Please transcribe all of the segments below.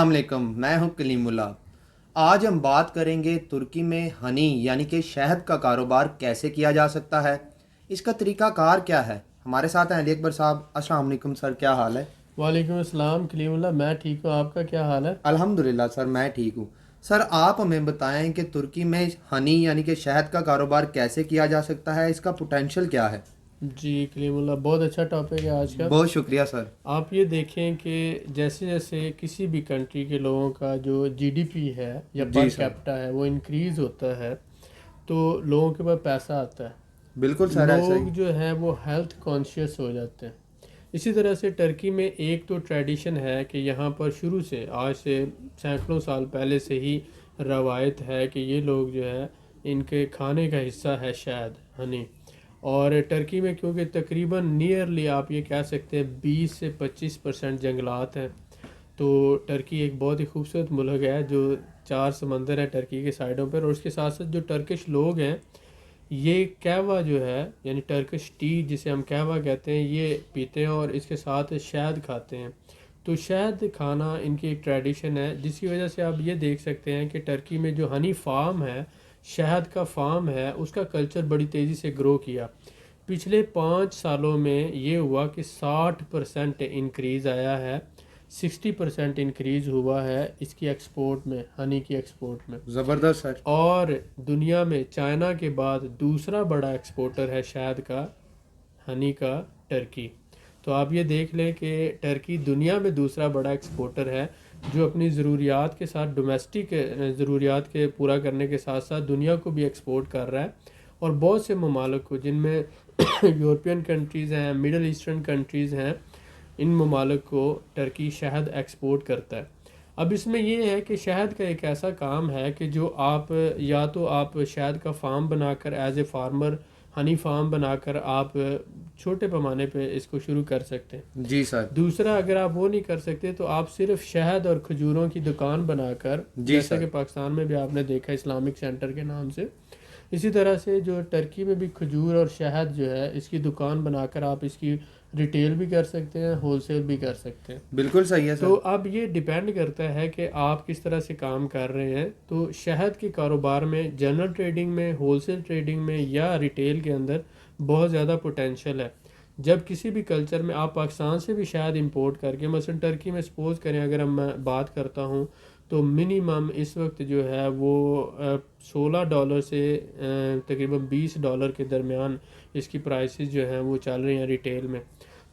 السلام علیکم، میں ہوں کلیم اللہ۔ آج ہم بات کریں گے ترکی میں ہنی یعنی کہ شہد کا کاروبار کیسے کیا جا سکتا ہے، اس کا طریقہ کار کیا ہے۔ ہمارے ساتھ ہیں علی اکبر صاحب۔ السلام علیکم سر، کیا حال ہے؟ وعلیکم السلام کلیم اللہ، میں ٹھیک ہوں، آپ کا کیا حال ہے؟ الحمدللہ سر، میں ٹھیک ہوں۔ سر آپ ہمیں بتائیں کہ ترکی میں ہنی یعنی کہ شہد کا کاروبار کیسے کیا جا سکتا ہے، اس کا پوٹینشیل کیا ہے؟ جی کلیم اللہ، بہت اچھا ٹاپک ہے آج کا۔ بہت شکریہ سر۔ آپ یہ دیکھیں کہ جیسے جیسے کسی بھی کنٹری کے لوگوں کا جو جی ڈی پی ہے یا پر جی سر، کیپٹا ہے وہ انکریز ہوتا ہے تو لوگوں کے پاس پیسہ آتا بالکل ہے، سر، ایسا لوگ ہی۔ جو ہیں وہ ہیلتھ کانشیس ہو جاتے ہیں۔ اسی طرح سے ٹرکی میں ایک تو ٹریڈیشن ہے کہ یہاں پر شروع سے آج سے سینکڑوں سال پہلے سے ہی روایت ہے کہ یہ لوگ جو ہے ان کے کھانے کا حصہ ہے شہد، ہنی۔ اور ٹرکی میں کیونکہ تقریباً نیئرلی آپ یہ کہہ سکتے ہیں 20 سے 25% جنگلات ہیں، تو ٹرکی ایک بہت ہی خوبصورت ملک ہے جو 4 سمندر ہے ٹرکی کے سائڈوں پر، اور اس کے ساتھ ساتھ جو ٹرکش لوگ ہیں یہ قہوہ جو ہے یعنی ٹرکش ٹی جسے ہم قہوہ کہتے ہیں یہ پیتے ہیں اور اس کے ساتھ شہد کھاتے ہیں۔ تو شہد کھانا ان کی ایک ٹریڈیشن ہے، جس کی وجہ سے آپ یہ دیکھ سکتے ہیں کہ ٹرکی میں جو ہنی فارم ہے، شہد کا فارم ہے، اس کا کلچر بڑی تیزی سے گرو کیا۔ پچھلے 5 سالوں میں یہ ہوا کہ 60% انکریز آیا ہے، 60% انکریز ہوا ہے اس کی ایکسپورٹ میں، ہنی کی ایکسپورٹ میں۔ زبردست سر۔ اور دنیا میں چائنا کے بعد دوسرا بڑا ایکسپورٹر ہے شہد کا، ہنی کا، ٹرکی۔ تو آپ یہ دیکھ لیں کہ ٹرکی دنیا میں دوسرا بڑا ایکسپورٹر ہے جو اپنی ضروریات کے ساتھ ڈومیسٹک ضروریات کے پورا کرنے کے ساتھ ساتھ دنیا کو بھی ایکسپورٹ کر رہا ہے، اور بہت سے ممالک کو جن میں یورپین کنٹریز ہیں، مڈل ایسٹرن کنٹریز ہیں، ان ممالک کو ٹرکی شہد ایکسپورٹ کرتا ہے۔ اب اس میں یہ ہے کہ شہد کا ایک ایسا کام ہے کہ جو آپ یا تو آپ شہد کا فارم بنا کر as a farmer honey farm بنا کر آپ چھوٹے پیمانے پہ اس کو شروع کر سکتے ہیں۔ جی سر۔ دوسرا اگر آپ وہ نہیں کر سکتے تو آپ صرف شہد اور کھجوروں کی دکان بنا کر، جی جیسا سر۔ کہ پاکستان میں بھی آپ نے دیکھا اسلامک سینٹر کے نام سے، اسی طرح سے جو ٹرکی میں بھی کھجور اور شہد جو ہے اس کی دکان بنا کر آپ اس کی ریٹیل بھی کر سکتے ہیں، ہول سیل بھی کر سکتے ہیں۔ بالکل صحیح ہے سر۔ تو اب یہ ڈیپینڈ کرتا ہے کہ آپ کس طرح سے کام کر رہے ہیں۔ تو شہد کے کاروبار میں جنرل ٹریڈنگ میں، ہول سیل ٹریڈنگ میں یا ریٹیل کے اندر بہت زیادہ پوٹینشیل ہے۔ جب کسی بھی کلچر میں آپ پاکستان سے بھی شہد امپورٹ کر کے، مثلا ٹرکی میں سپوز کریں اگر میں بات کرتا ہوں تو منیمم اس وقت جو ہے وہ $16 سے تقریباً $20 کے درمیان اس کی پرائسز جو ہیں وہ چل رہی ہیں ریٹیل میں۔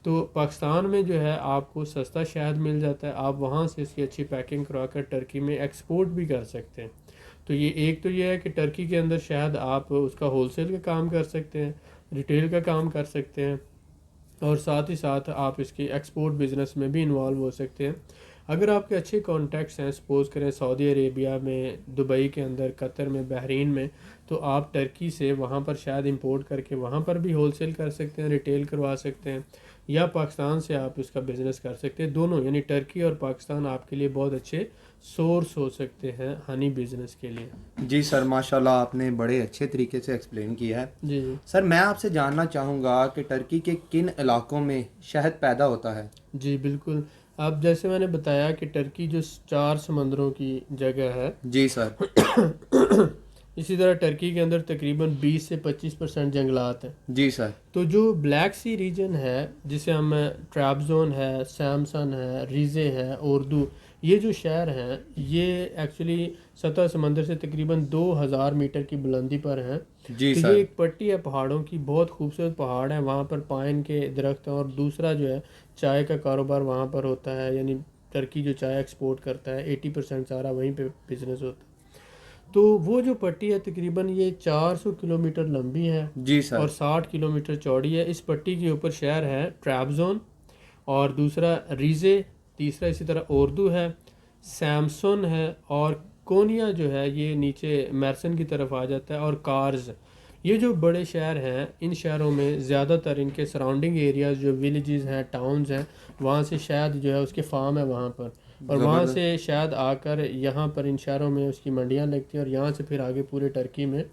تو پاکستان میں جو ہے آپ کو سستا شہد مل جاتا ہے، آپ وہاں سے اس کی اچھی پیکنگ کروا کر ٹرکی میں ایکسپورٹ بھی کر سکتے ہیں۔ تو یہ ایک تو یہ ہے کہ ٹرکی کے اندر شہد آپ اس کا ہول سیل کا کام کر سکتے ہیں، ریٹیل کا کام کر سکتے ہیں، اور ساتھ ہی ساتھ آپ اس کی ایکسپورٹ بزنس میں بھی انوالو ہو سکتے ہیں۔ اگر آپ کے اچھے کانٹیکٹس ہیں، سپوز کریں سعودی عربیہ میں، دبئی کے اندر، قطر میں، بحرین میں، تو آپ ٹرکی سے وہاں پر شاید امپورٹ کر کے وہاں پر بھی ہول سیل کر سکتے ہیں، ریٹیل کروا سکتے ہیں، یا پاکستان سے آپ اس کا بزنس کر سکتے ہیں۔ دونوں یعنی ٹرکی اور پاکستان آپ کے لیے بہت اچھے سورس ہو سکتے ہیں ہنی بزنس کے لیے۔ جی سر، ماشاءاللہ آپ نے بڑے اچھے طریقے سے ایکسپلین کیا ہے۔ جی جی سر میں آپ سے جاننا چاہوں گا کہ ٹرکی کے کن علاقوں میں شہد پیدا ہوتا ہے؟ جی بالکل، اب جیسے میں نے بتایا کہ ٹرکی جو 4 سمندروں کی جگہ ہے، جی سر۔ اسی طرح ٹرکی کے اندر تقریباً 20 سے 25% جنگلات ہیں۔ جی سر۔ تو جو بلیک سی ریجن ہے جسے ہم ٹرابزون ہے، سیمسن ہے، ریزے ہے، اردو، یہ جو شہر ہیں یہ ایکچولی سطح سمندر سے تقریباً 2000 میٹر کی بلندی پر ہیں۔ جی تو یہ سر۔ ایک پٹی ہے پہاڑوں کی، بہت خوبصورت پہاڑ ہیں، وہاں پر پائن کے درخت ہیں، اور دوسرا جو ہے چائے کا کاروبار وہاں پر ہوتا ہے، یعنی ٹرکی جو چائے ایکسپورٹ کرتا ہے 80% سارا وہیں پہ بزنس ہوتا ہے۔ تو وہ جو پٹی ہے تقریباً یہ 400 کلومیٹر لمبی ہے جی سر۔ اور 60 کلومیٹر چوڑی ہے۔ اس پٹی کے اوپر شہر ہے ٹرابزون، اور دوسرا ریزے، تیسرا اسی طرح اردو ہے، سیمسن ہے، اور کونیا جو ہے یہ نیچے میرسن کی طرف آ جاتا ہے، اور کارز۔ یہ جو بڑے شہر ہیں ان شہروں میں زیادہ تر ان کے سراؤنڈنگ ایریاز جو ولیجز ہیں، ٹاؤنز ہیں، وہاں سے شہد جو ہے اس کے فارم ہے وہاں پر، اور وہاں زبردست۔ سے شہد آ کر یہاں پر ان شہروں میں اس کی منڈیاں لگتی ہیں، اور یہاں سے پھر آگے پورے ٹرکی میں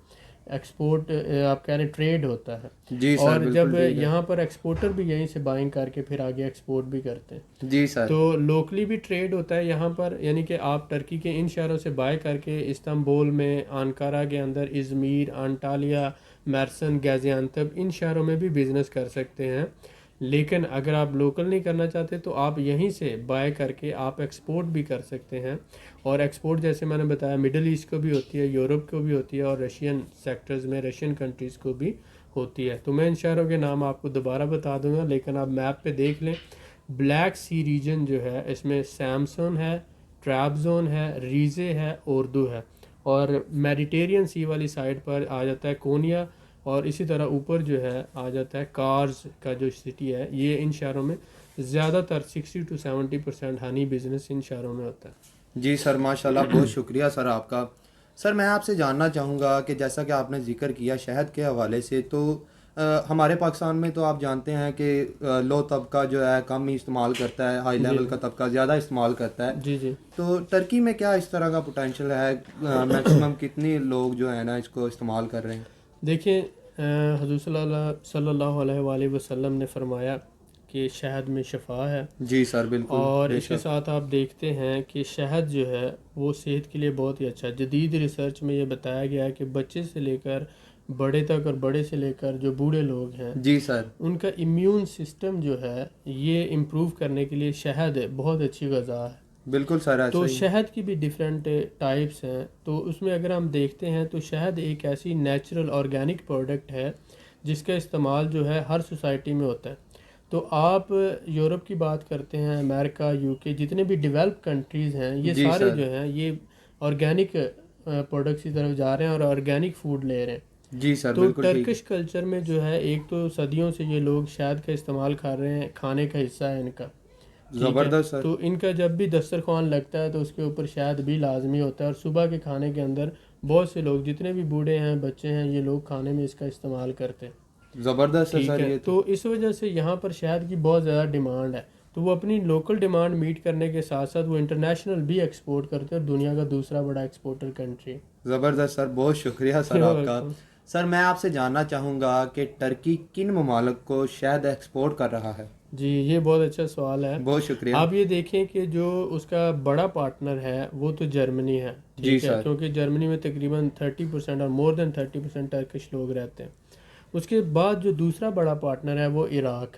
ایکسپورٹ آپ کہہ رہے ہیں ٹریڈ ہوتا ہے، جی سر اور بالکل جب ٹھیک ہے. یہاں پر ایکسپورٹر بھی یہیں سے بائنگ کر کے پھر آگے ایکسپورٹ بھی کرتے ہیں. جی سر. تو لوکلی بھی ٹریڈ ہوتا ہے یہاں پر، یعنی کہ آپ ترکی کے ان شہروں سے بائی کر کے استنبول میں، انقرہ کے اندر، ازمیر، انٹالیا، میرسن، گازی انتب، ان شہروں میں بھی بزنس کر سکتے ہیں. لیکن اگر آپ لوکل نہیں کرنا چاہتے تو آپ یہیں سے بائی کر کے آپ ایکسپورٹ بھی کر سکتے ہیں. اور ایکسپورٹ جیسے میں نے بتایا مڈل ایسٹ کو بھی ہوتی ہے، یورپ کو بھی ہوتی ہے، اور رشین سیکٹرز میں رشین کنٹریز کو بھی ہوتی ہے. تو میں ان شہروں کے نام آپ کو دوبارہ بتا دوں گا، لیکن آپ میپ پہ دیکھ لیں. بلیک سی ریجن جو ہے اس میں سیمسون ہے، ٹرابزون ہے، ریزے ہے، اردو ہے. اور میڈیٹیرین سی والی سائڈ پر آ جاتا ہے کونیا، اور اسی طرح اوپر جو ہے آ جاتا ہے کارز کا جو سٹی ہے. یہ ان شہروں میں زیادہ تر 60 to 70% ہنی بزنس ان شہروں میں ہوتا ہے. جی سر ماشاءاللہ، بہت شکریہ سر آپ کا. سر میں آپ سے جاننا چاہوں گا کہ جیسا کہ آپ نے ذکر کیا شہد کے حوالے سے، تو ہمارے پاکستان میں تو آپ جانتے ہیں کہ لو طبقہ جو ہے کم ہی استعمال کرتا ہے، ہائی لیول کا طبقہ زیادہ استعمال کرتا ہے. جی جی. تو ترکی میں کیا اس طرح کا پوٹینشیل ہے؟ میکسیمم کتنی لوگ جو ہے نا اس کو استعمال کر رہے ہیں؟ دیکھیں حضور صلی اللہ علیہ وآلہ وسلم نے فرمایا کہ شہد میں شفا ہے. جی سر بالکل اور بے اس کے شک. ساتھ آپ دیکھتے ہیں کہ شہد جو ہے وہ صحت کے لیے بہت ہی اچھا ہے. جدید ریسرچ میں یہ بتایا گیا ہے کہ بچے سے لے کر بڑے تک، اور بڑے سے لے کر جو بوڑھے لوگ ہیں، جی سر ان کا امیون سسٹم جو ہے یہ امپروو کرنے کے لیے شہد بہت اچھی غذا ہے. بالکل سر ایسا تو ہی. شہد کی بھی ڈیفرنٹ ٹائپس ہیں. تو اس میں اگر ہم دیکھتے ہیں تو شہد ایک ایسی نیچرل آرگینک پروڈکٹ ہے جس کا استعمال جو ہے ہر سوسائٹی میں ہوتا ہے. تو آپ یورپ کی بات کرتے ہیں، امریکہ، یو کے، جتنے بھی ڈیولپ کنٹریز ہیں، یہ جی سارے سر. جو ہیں یہ آرگینک پروڈکٹس کی طرف جا رہے ہیں اور آرگینک فوڈ لے رہے ہیں. جی سر تو بالکل ٹھیک ہے. ٹرکش کلچر میں جو ہے ایک تو صدیوں سے یہ لوگ شہد کا استعمال کر رہے ہیں، کھانے کا حصہ ہے ان کا. ٹھیک ہے. زبردست سر. تو ان کا جب بھی دسترخوان لگتا ہے تو اس کے اوپر شہد بھی لازمی ہوتا ہے. اور صبح کے کھانے کے اندر بہت سے لوگ، جتنے بھی بوڑھے ہیں، بچے ہیں، یہ لوگ کھانے میں اس کا استعمال کرتے ہیں. زبردست ہے ٹھیک سر ہے. یہ تو اس وجہ سے یہاں پر شہد کی بہت زیادہ ڈیمانڈ ہے. تو وہ اپنی لوکل ڈیمانڈ میٹ کرنے کے ساتھ ساتھ وہ انٹرنیشنل بھی ایکسپورٹ کرتے ہیں، اور دنیا کا دوسرا بڑا ایکسپورٹر کنٹری. زبردست سر، بہت شکریہ سر آپ کا. سر میں آپ سے جاننا چاہوں گا کہ ٹرکی کن ممالک کو شہد ایکسپورٹ کر رہا ہے؟ جی یہ بہت اچھا سوال ہے. بہت شکریہ. آپ یہ دیکھیں کہ جو اس کا بڑا پارٹنر ہے وہ تو جرمنی ہے. جی ٹھیک ہے. سر. کیونکہ جرمنی میں تقریباً 30% اور مور دین 30% ٹرکش لوگ رہتے ہیں. اس کے بعد جو دوسرا بڑا پارٹنر ہے وہ عراق.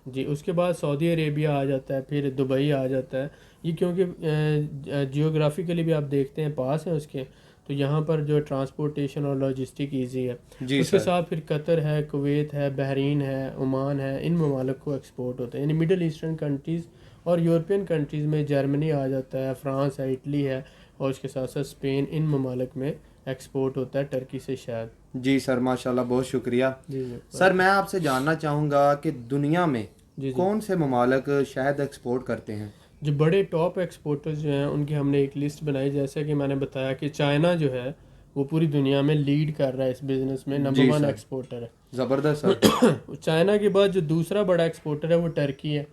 جی. اس کے بعد سعودی عربیہ آ جاتا ہے، پھر دبئی آ جاتا ہے. یہ کیونکہ جیوگرافیکلی بھی آپ دیکھتے ہیں پاس ہیں اس کے، تو یہاں پر جو ٹرانسپورٹیشن اور لاجسٹک ایزی ہے. جی اس کے سر. ساتھ پھر قطر ہے، کویت ہے، بحرین ہے، عمان ہے. ان ممالک کو ایکسپورٹ ہوتا ہے. یعنی مڈل ایسٹرن کنٹریز اور یورپین کنٹریز میں جرمنی آ جاتا ہے، فرانس ہے، اٹلی ہے، اور اس کے ساتھ ساتھ اسپین. ان ممالک میں ایکسپورٹ ہوتا ہے ٹرکی سے شہد. جی سر ماشاءاللہ، بہت شکریہ. جی جی. سر میں آپ سے جاننا چاہوں گا کہ دنیا میں جی جی. کون سے ممالک شہد ایکسپورٹ کرتے ہیں؟ جو بڑے ٹاپ ایکسپورٹرز جو ہیں ان کی ہم نے ایک لسٹ بنائی. جیسا کہ میں نے بتایا کہ چائنا جو ہے وہ پوری دنیا میں لیڈ کر رہا ہے اس بزنس میں، نمبر جی 1 سر. ایکسپورٹر ہے. زبردست سر. چائنا کے بعد جو دوسرا بڑا ایکسپورٹر ہے وہ ٹرکی ہے.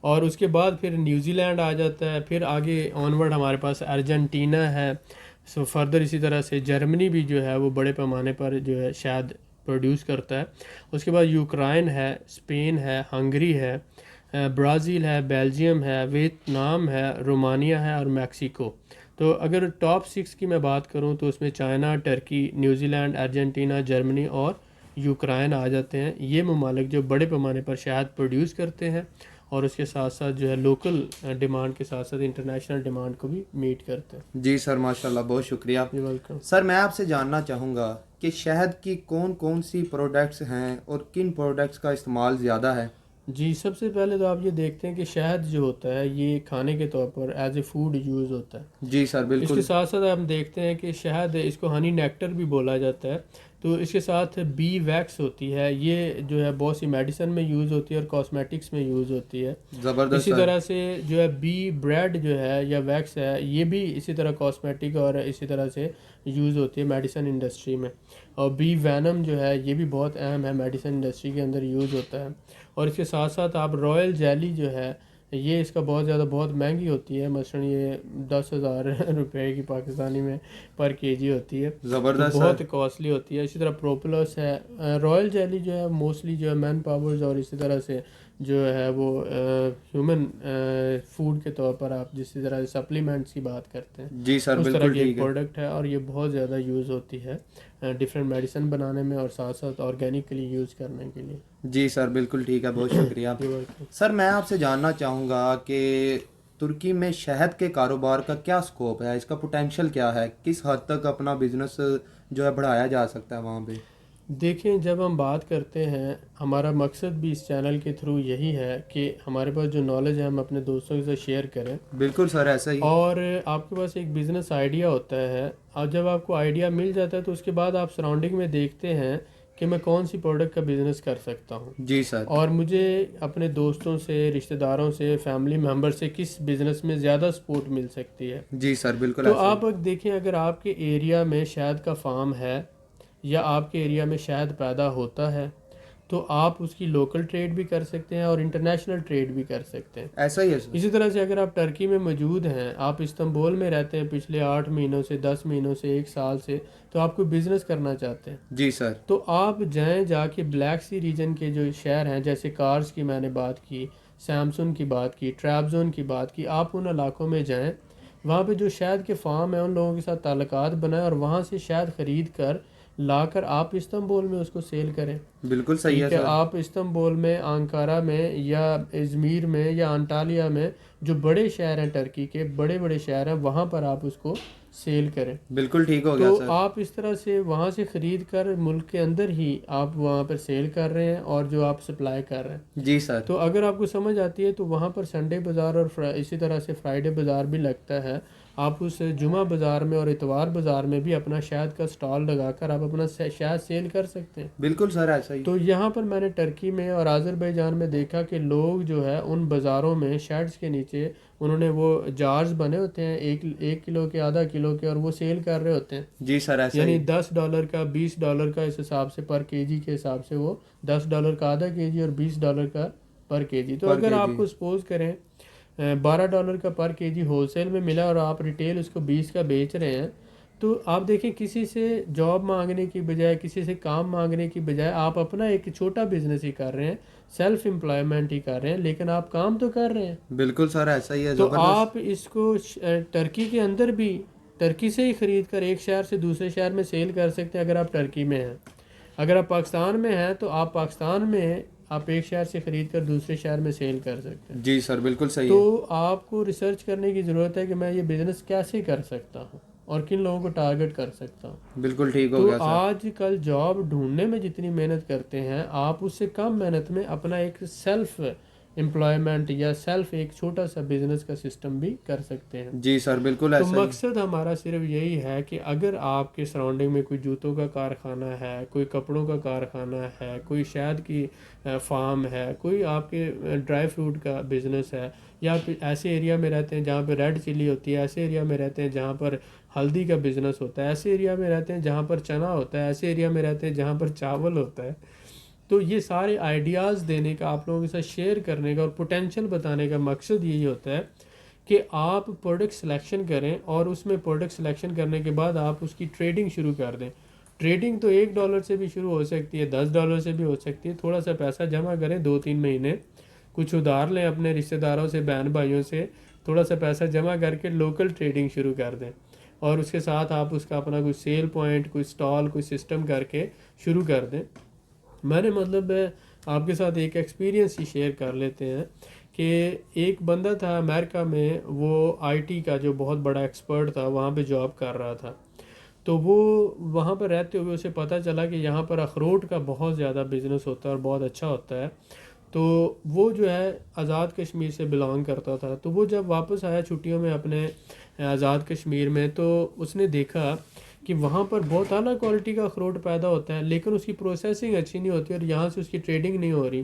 اور اس کے بعد پھر نیوزی لینڈ آ جاتا ہے. پھر آگے آنورڈ ہمارے پاس ارجنٹینا ہے. سو فردر اسی طرح سے جرمنی بھی جو ہے وہ بڑے پیمانے پر جو ہے شاید پروڈیوس کرتا ہے. اس کے بعد یوکرائن ہے، اسپین ہے، ہنگری ہے، برازیل ہے، بیلجیم ہے، ویتنام ہے، رومانیہ ہے، اور میکسیکو. تو اگر ٹاپ 6 کی میں بات کروں تو اس میں China, Turkey, New Zealand, Argentina, Germany اور یوکرائن آ جاتے ہیں. یہ ممالک جو بڑے پیمانے پر شہد پروڈیوس کرتے ہیں اور اس کے ساتھ ساتھ جو ہے لوکل ڈیمانڈ کے ساتھ ساتھ انٹرنیشنل ڈیمانڈ کو بھی میٹ کرتے ہیں. جی سر ماشاءاللہ، بہت شکریہ. You welcome. سر میں آپ سے جاننا چاہوں گا کہ شہد کی کون کون سی پروڈکٹس ہیں اور کن پروڈکٹس کا استعمال زیادہ ہے؟ جی سب سے پہلے تو آپ یہ دیکھتے ہیں کہ شہد جو ہوتا ہے یہ کھانے کے طور پر ایز اے فوڈ یوز ہوتا ہے. جی سر اس بالکل. کے ساتھ ساتھ ہم دیکھتے ہیں کہ شہد، اس کو ہنی نیکٹر بھی بولا جاتا ہے. تو اس کے ساتھ بی ویکس ہوتی ہے، یہ جو ہے بہت سی میڈیسن میں یوز ہوتی ہے اور کاسمیٹکس میں یوز ہوتی ہے. زبردست اسی سر. طرح سے جو ہے بی بریڈ جو ہے یا ویکس ہے، یہ بھی اسی طرح کاسمیٹک اور اسی طرح سے یوز ہوتی ہے میڈیسن انڈسٹری میں. اور بی وینم جو ہے یہ بھی بہت اہم ہے، میڈیسن انڈسٹری کے اندر یوز ہوتا ہے. اور اس کے ساتھ ساتھ آپ رائل جیلی جو ہے یہ اس کا بہت زیادہ بہت مہنگی ہوتی ہے، مثلاً یہ 10,000 روپے کی پاکستانی میں پر کے جی ہوتی ہے، تو زبردست بہت سر. کاسٹلی ہوتی ہے. اسی طرح پروپلس ہے. رائل جیلی جو ہے موسٹلی جو ہے مین پاورز اور اسی طرح سے جو ہے وہ ہیومن فوڈ کے طور پر آپ جس طرح سپلیمنٹس کی بات کرتے ہیں جی سر اس طرح بالکل کی ایک ٹھیک ہے. پروڈکٹ ہے، اور یہ بہت زیادہ یوز ہوتی ہے ڈفرینٹ میڈیسن بنانے میں اور ساتھ ساتھ آرگینکلی یوز کرنے کے لیے. جی سر بالکل ٹھیک ہے، بہت شکریہ. سر میں آپ سے جاننا چاہوں گا کہ ترکی میں شہد کے کاروبار کا کیا سکوپ ہے، اس کا پوٹینشیل کیا ہے، کس حد تک اپنا بزنس جو ہے بڑھایا جا سکتا ہے وہاں پہ؟ دیکھیں، جب ہم بات کرتے ہیں، ہمارا مقصد بھی اس چینل کے تھرو یہی ہے کہ ہمارے پاس جو نالج ہے ہم اپنے دوستوں کے ساتھ شیئر کریں. بالکل سر ایسا ہی. اور آپ کے پاس ایک بزنس آئیڈیا ہوتا ہے، اور جب آپ کو آئیڈیا مل جاتا ہے تو اس کے بعد آپ سراؤنڈنگ میں دیکھتے ہیں کہ میں کون سی پروڈکٹ کا بزنس کر سکتا ہوں، جی سر. اور مجھے اپنے دوستوں سے، رشتہ داروں سے، فیملی ممبر سے کس بزنس میں زیادہ سپورٹ مل سکتی ہے. جی سر بالکل تو ایسا ہی. آپ دیکھیں، اگر آپ کے ایریا میں شہد کا فارم ہے یا آپ کے ایریا میں شہد پیدا ہوتا ہے تو آپ اس کی لوکل ٹریڈ بھی کر سکتے ہیں اور انٹرنیشنل ٹریڈ بھی کر سکتے ہیں. ایسا ہی ہے سر. اسی طرح سے اگر آپ ٹرکی میں موجود ہیں، آپ استنبول میں رہتے ہیں پچھلے 8 مہینوں سے، 10 مہینوں سے، 1 سال سے، تو آپ کوئی بزنس کرنا چاہتے ہیں جی سر. تو آپ جائیں، جا کے بلیک سی ریجن کے جو شہر ہیں جیسے کارز کی میں نے بات کی، سیمسن کی بات کی، ٹریبزون کی بات کی، آپ ان علاقوں میں جائیں، وہاں پہ جو شہد کے فارم ہیں ان لوگوں کے ساتھ تعلقات بنائیں اور وہاں سے شہد خرید کر لا کر آپ استنبول میں اس کو سیل کریں. بالکل صحیح ہے ٹھیک ہے، سر. آپ استنبول میں، انکارا میں یا ازمیر میں یا انٹالیا میں جو بڑے شہر ہیں ٹرکی کے، بڑے بڑے شہر ہیں، وہاں پر آپ اس کو سیل کریں. بالکل ٹھیک ہو تو گیا سر. آپ اس طرح سے وہاں سے خرید کر ملک کے اندر ہی آپ وہاں پر سیل کر رہے ہیں اور جو آپ سپلائی کر رہے ہیں. جی سر. تو اگر آپ کو سمجھ آتی ہے تو وہاں پر سنڈے بازار اور اسی طرح سے فرائیڈے بازار بھی لگتا ہے. آپ اس جمعہ بازار میں اور اتوار بازار میں بھی اپنا شہد کا سٹال لگا کر آپ اپنا شہد سیل کر سکتے ہیں. بالکل سر ایسا ہی. تو یہاں پر میں نے ٹرکی میں اور آذربائیجان میں دیکھا کہ لوگ جو ہے ان بازاروں میں شیڈز کے نیچے انہوں نے وہ جارز بنے ہوتے ہیں 1 کلو کے، آدھا کلو کے، اور وہ سیل کر رہے ہوتے ہیں. جی سر ایسا یعنی ہی. $10 کا، $20 کا، اس حساب سے پر کے جی کے حساب سے وہ $10 کا آدھا کے جی اور $20 کا پر کے جی. تو پر اگر کے آپ جی. کو سپوز کریں $12 کا پر کے جی ہول سیل میں ملا اور آپ ریٹیل اس کو 20 کا بیچ رہے ہیں، تو آپ دیکھیں کسی سے جاب مانگنے کی بجائے، کسی سے کام مانگنے کی بجائے آپ اپنا ایک چھوٹا بزنس ہی کر رہے ہیں، سیلف امپلائمنٹ ہی کر رہے ہیں، لیکن آپ کام تو کر رہے ہیں. بالکل سر ایسا ہی ہے. تو زبردست. آپ اس کو ٹرکی کے اندر بھی ٹرکی سے ہی خرید کر ایک شہر سے دوسرے شہر میں سیل کر سکتے ہیں اگر آپ ٹرکی میں ہیں. اگر آپ پاکستان میں ہیں تو آپ پاکستان میں آپ ایک شہر سے خرید کر دوسرے شہر میں سیل کر سکتے ہیں. جی سر بالکل صحیح تو ہے. آپ کو ریسرچ کرنے کی ضرورت ہے کہ میں یہ بزنس کیسے کر سکتا ہوں اور کن لوگوں کو ٹارگٹ کر سکتا ہوں. بالکل ٹھیک ہو تو گیا سر. آج کل جاب ڈھونڈنے میں جتنی محنت کرتے ہیں آپ اس سے کم محنت میں اپنا ایک سیلف امپلائمنٹ یا سیلف ایک چھوٹا سا بزنس کا سسٹم بھی کر سکتے ہیں. جی سر بالکل تو ایسا ہی. مقصد ہمارا صرف یہی ہے کہ اگر آپ کے سراؤنڈنگ میں کوئی جوتوں کا کارخانہ ہے، کوئی کپڑوں کا کارخانہ ہے، کوئی شہد کی فارم ہے، کوئی آپ کے ڈرائی فروٹ کا بزنس ہے، یا آپ ایسے ایریا میں رہتے ہیں جہاں پہ ریڈ چلی ہوتی ہے، ایسے ایریا میں رہتے ہیں جہاں پر ہلدی کا بزنس ہوتا ہے، ایسے ایریا میں رہتے ہیں جہاں پر چنا ہوتا ہے، ایسے ایریا میں رہتے ہیں جہاں پر چاول ہوتا ہے، تو یہ سارے آئیڈیاز دینے کا، آپ لوگوں کے ساتھ شیئر کرنے کا اور پوٹینشیل بتانے کا مقصد یہی ہوتا ہے کہ آپ پروڈکٹ سلیکشن کریں اور اس میں پروڈکٹ سلیکشن کرنے کے بعد آپ اس کی ٹریڈنگ شروع کر دیں. ٹریڈنگ تو $1 سے بھی شروع ہو سکتی ہے، $10 سے بھی ہو سکتی ہے. تھوڑا سا پیسہ جمع کریں 2-3 مہینے، کچھ ادھار لیں اپنے رشتہ داروں سے، بہن بھائیوں سے، تھوڑا سا پیسہ جمع کر کے لوکل ٹریڈنگ شروع کر دیں اور اس کے ساتھ آپ اس کا اپنا کوئی سیل پوائنٹ، کوئی سٹال، کوئی سسٹم کر کے شروع کر دیں. میں نے مطلب آپ کے ساتھ ایک ایکسپیرینس ہی شیئر کر لیتے ہیں کہ ایک بندہ تھا امریکہ میں، وہ آئی ٹی کا جو بہت بڑا ایکسپرٹ تھا، وہاں پہ جاب کر رہا تھا. تو وہ وہاں پر رہتے ہوئے اسے پتہ چلا کہ یہاں پر اخروٹ کا بہت زیادہ بزنس ہوتا ہے اور بہت اچھا ہوتا ہے. تو وہ جو ہے آزاد کشمیر سے بلانگ کرتا تھا. تو وہ جب واپس آیا چھٹیوں میں اپنے آزاد کشمیر میں، تو اس نے دیکھا کہ وہاں پر بہت اعلیٰ کوالٹی کا اخروٹ پیدا ہوتا ہے لیکن اس کی پروسیسنگ اچھی نہیں ہوتی اور یہاں سے اس کی ٹریڈنگ نہیں ہو رہی.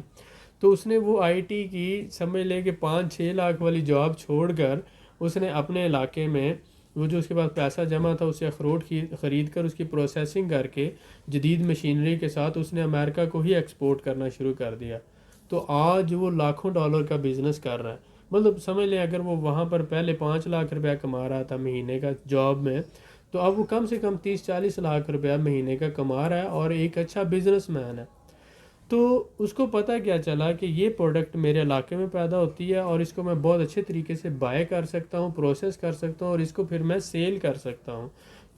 تو اس نے وہ آئی ٹی کی سمجھ لے کہ 5-6 لاکھ والی جاب چھوڑ کر اس نے اپنے علاقے میں وہ جو اس کے پاس پیسہ جمع تھا اسے اخروٹ کی خرید کر اس کی پروسیسنگ کر کے جدید مشینری کے ساتھ اس نے امریکہ کو ہی ایکسپورٹ کرنا شروع کر دیا. تو آج وہ $1,00,000 کا بزنس کر رہا ہے. مطلب سمجھ لیں اگر وہ وہاں پر پہلے 5 لاکھ روپیہ کما رہا تھا مہینے کا جاب میں، تو اب وہ کم سے کم 30-40 لاکھ روپیہ مہینے کا کما رہا ہے اور ایک اچھا بزنس مین ہے۔ تو اس کو پتہ کیا چلا کہ یہ پروڈکٹ میرے علاقے میں پیدا ہوتی ہے اور اس کو میں بہت اچھے طریقے سے بائی کر سکتا ہوں، پروسیس کر سکتا ہوں اور اس کو پھر میں سیل کر سکتا ہوں۔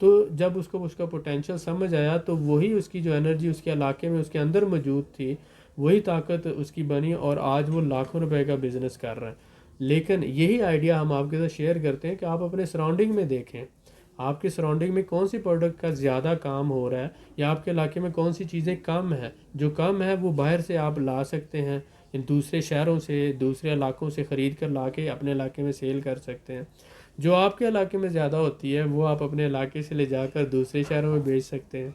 تو جب اس کو اس کا پوٹینشیل سمجھ آیا تو وہی اس کی جو انرجی اس کے علاقے میں اس کے اندر موجود تھی، وہی طاقت اس کی بنی اور آج وہ لاکھوں روپے کا بزنس کر رہا ہے۔ لیکن یہی آئیڈیا ہم آپ کے ساتھ شیئر کرتے ہیں کہ آپ اپنے سراؤنڈنگ میں دیکھیں، آپ کے سراؤنڈنگ میں کون سی پروڈکٹ کا زیادہ کام ہو رہا ہے یا آپ کے علاقے میں کون سی چیزیں کم ہیں۔ جو کم ہے وہ باہر سے آپ لا سکتے ہیں، دوسرے شہروں سے، دوسرے علاقوں سے خرید کر لا کے اپنے علاقے میں سیل کر سکتے ہیں۔ جو آپ کے علاقے میں زیادہ ہوتی ہے وہ آپ اپنے علاقے سے لے جا کر دوسرے شہروں میں بیچ سکتے ہیں۔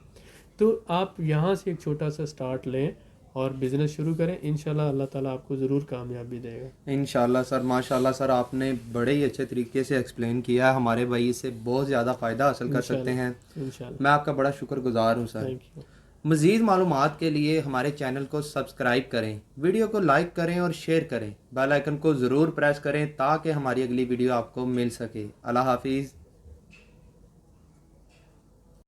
تو آپ یہاں سے ایک چھوٹا سا سٹارٹ لیں اور بزنس شروع کریں، انشاءاللہ اللہ تعالیٰ آپ کو ضرور کامیابی دے گا۔ انشاءاللہ سر، ماشاءاللہ سر، آپ نے بڑے ہی اچھے طریقے سے ایکسپلین کیا ہے، ہمارے بھائی اس سے بہت زیادہ فائدہ حاصل کر سکتے ہیں۔ انشاءاللہ، میں آپ کا بڑا شکر گزار ہوں سر۔ Thank you. مزید معلومات کے لیے ہمارے چینل کو سبسکرائب کریں، ویڈیو کو لائک کریں اور شیئر کریں، بیل آئیکن کو ضرور پریس کریں تاکہ ہماری اگلی ویڈیو آپ کو مل سکے۔ اللہ حافظ۔